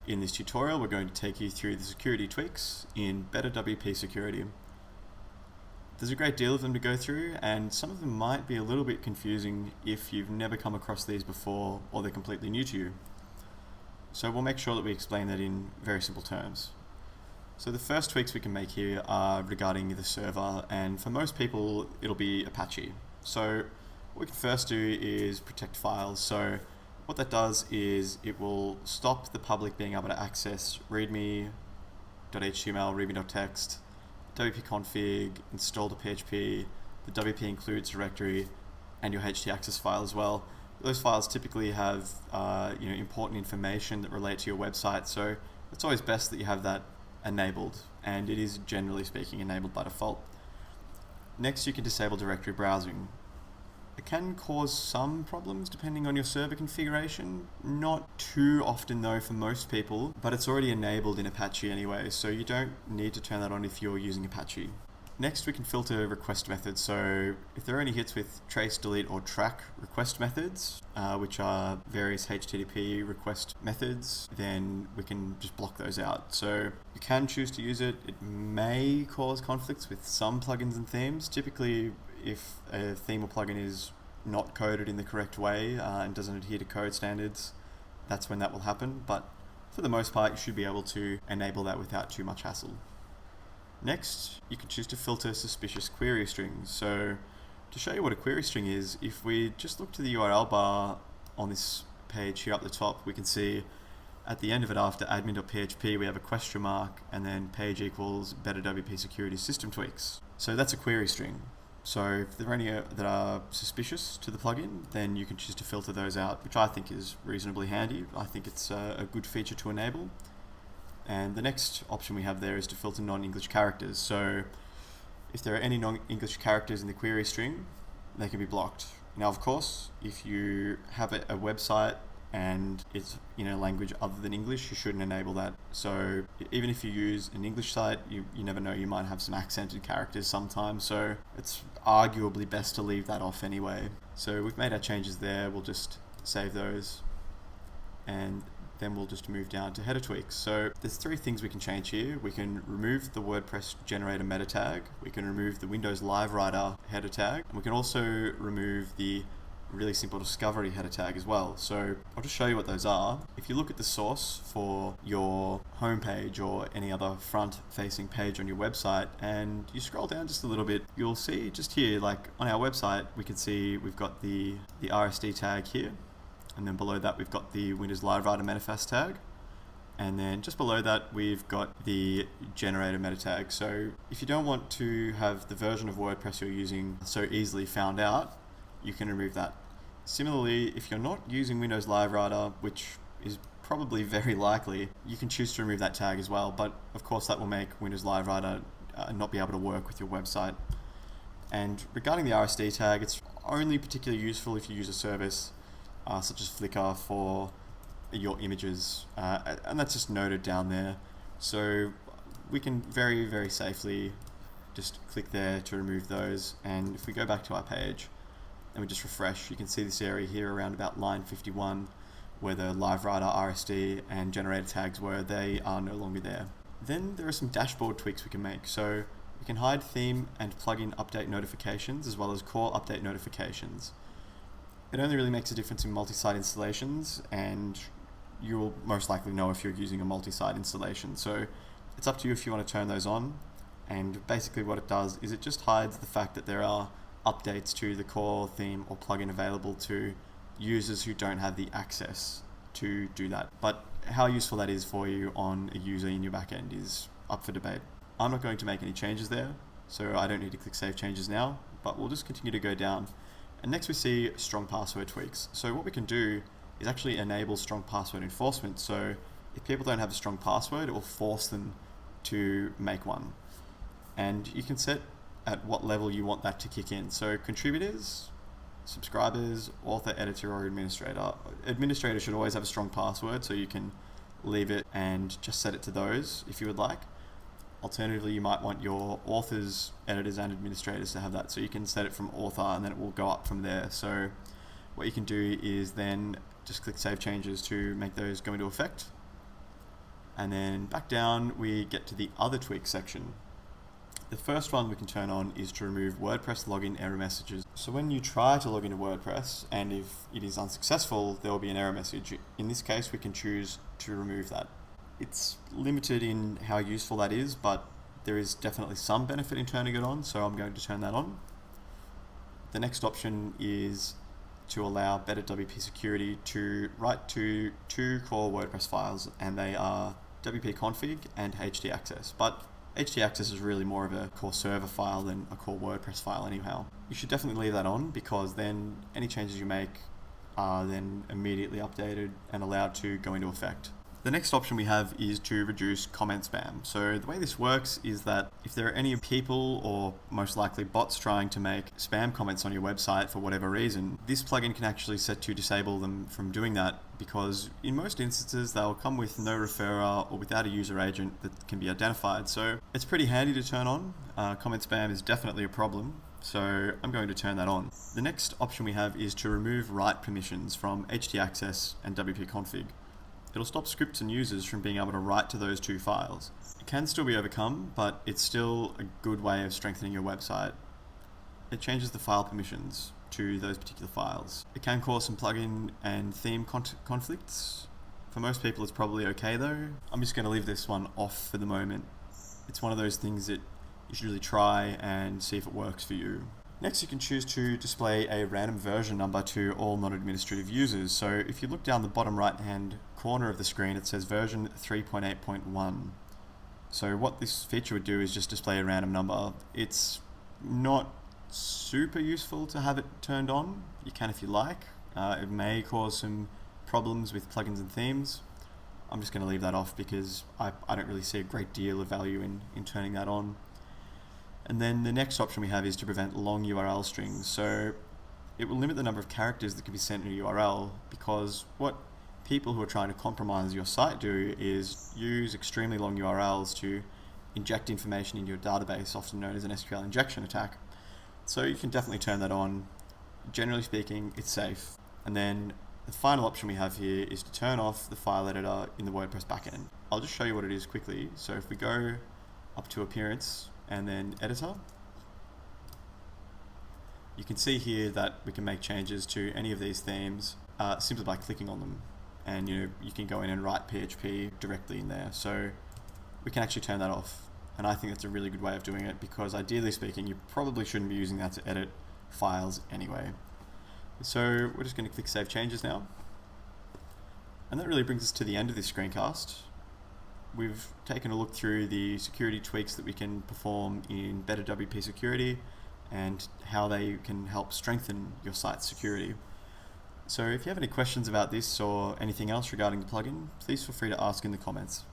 In this tutorial, we're going to take you through the security tweaks in Better WP Security. There's a great deal of them to go through, and some of them might be a little bit confusing if you've never come across these before or they're completely new to you. So we'll make sure that we explain that in very simple terms. So the first tweaks we can make here are regarding the server, and for most people it'll be Apache. So what we can first do is protect files. So what that does is it will stop the public being able to access readme.html, readme.txt, wp-config, install.php, the wp includes directory, and your htaccess file as well. Those files typically have important information that relate to your website, so it's always best that you have that enabled, and it is generally speaking enabled by default. Next, you can disable directory browsing. It can cause some problems depending on your server configuration, not too often though for most people, but it's already enabled in Apache anyway, so you don't need to turn that on if you're using Apache. Next, we can filter request methods. So if there are any hits with trace, delete, or track request methods, which are various HTTP request methods, then we can just block those out. So you can choose to use it. It may cause conflicts with some plugins and themes. Typically, if a theme or plugin is not coded in the correct way and doesn't adhere to code standards, that's when that will happen. But for the most part, you should be able to enable that without too much hassle. Next, you can choose to filter suspicious query strings. So to show you what a query string is, if we just look to the URL bar on this page here up the top, we can see at the end of it after admin.php we have a question mark and then page equals Better WP Security System Tweaks. So that's a query string. So if there are any that are suspicious to the plugin, then you can choose to filter those out, which I think is reasonably handy. I think it's a good feature to enable. And the next option we have there is to filter non-English characters. So if there are any non-English characters in the query string, they can be blocked. Now, of course, if you have a website and it's in a language other than English, you shouldn't enable that. So even if you use an English site, you never know, you might have some accented characters sometimes. So it's arguably best to leave that off anyway. So we've made our changes there. We'll just save those. And then we'll just move down to header tweaks. So there's three things we can change here. We can remove the WordPress generator meta tag, we can remove the Windows Live Writer header tag, and we can also remove the really simple discovery header tag as well. So I'll just show you what those are. If you look at the source for your homepage or any other front-facing page on your website, and you scroll down just a little bit, you'll see just here, like on our website, we can see we've got the RSD tag here. And then below that, we've got the Windows Live Writer manifest tag. And then just below that, we've got the generator meta tag. So if you don't want to have the version of WordPress you're using so easily found out, you can remove that. Similarly, if you're not using Windows Live Writer, which is probably very likely, you can choose to remove that tag as well. But of course, that will make Windows Live Writer not be able to work with your website. And regarding the RSD tag, it's only particularly useful if you use a service such as Flickr for your images, and that's just noted down there. So we can very, very safely just click there to remove those. And if we go back to our page and we just refresh, you can see this area here around about line 51 where the Live Writer, RSD and generator tags were. They are no longer there. Then there are some dashboard tweaks we can make. So we can hide theme and plugin update notifications as well as core update notifications. It only really makes a difference in multi-site installations, and you will most likely know if you're using a multi-site installation. So it's up to you if you want to turn those on. And basically what it does is it just hides the fact that there are updates to the core theme or plugin available to users who don't have the access to do that. But how useful that is for you on a user in your backend is up for debate. I'm not going to make any changes there, so I don't need to click Save Changes now, but we'll just continue to go down. And next we see strong password tweaks. So what we can do is actually enable strong password enforcement. So if people don't have a strong password, it will force them to make one. And you can set at what level you want that to kick in. So contributors, subscribers, author, editor, or administrator. Administrator should always have a strong password, so you can leave it and just set it to those if you would like. Alternatively, you might want your authors, editors, and administrators to have that. So you can set it from author and then it will go up from there. So what you can do is then just click Save Changes to make those go into effect. And then back down, we get to the other tweaks section. The first one we can turn on is to remove WordPress login error messages. So when you try to log into WordPress, and if it is unsuccessful, there will be an error message. In this case, we can choose to remove that. It's limited in how useful that is, but there is definitely some benefit in turning it on, so I'm going to turn that on. The next option is to allow better WP security to write to two core WordPress files, and they are wp-config and htaccess. But htaccess is really more of a core server file than a core WordPress file anyhow. You should definitely leave that on, because then any changes you make are then immediately updated and allowed to go into effect. The next option we have is to reduce comment spam. So the way this works is that if there are any people, or most likely bots, trying to make spam comments on your website for whatever reason, this plugin can actually set to disable them from doing that, because in most instances they'll come with no referrer or without a user agent that can be identified. So it's pretty handy to turn on. Comment spam is definitely a problem, so I'm going to turn that on. The next option we have is to remove write permissions from htaccess and wp-config. It'll stop scripts and users from being able to write to those two files. It can still be overcome, but it's still a good way of strengthening your website. It changes the file permissions to those particular files. It can cause some plugin and theme conflicts. For most people, it's probably okay though. I'm just going to leave this one off for the moment. It's one of those things that you should really try and see if it works for you. Next, you can choose to display a random version number to all non-administrative users. So if you look down the bottom right-hand corner of the screen, it says version 3.8.1. So what this feature would do is just display a random number. It's not super useful to have it turned on. You can if you like. It may cause some problems with plugins and themes. I'm just going to leave that off because I don't really see a great deal of value in turning that on. And then the next option we have is to prevent long URL strings. So it will limit the number of characters that can be sent in a URL, because what people who are trying to compromise your site do is use extremely long URLs to inject information into your database, often known as an SQL injection attack. So you can definitely turn that on. Generally speaking, it's safe. And then the final option we have here is to turn off the file editor in the WordPress backend. I'll just show you what it is quickly. So if we go up to Appearance and then Editor, you can see here that we can make changes to any of these themes simply by clicking on them, and you can go in and write PHP directly in there. So we can actually turn that off, and I think that's a really good way of doing it, because ideally speaking you probably shouldn't be using that to edit files anyway. So we're just going to click Save Changes now, and that really brings us to the end of this screencast. We've taken a look through the security tweaks that we can perform in Better WP Security and how they can help strengthen your site's security. So if you have any questions about this or anything else regarding the plugin, please feel free to ask in the comments.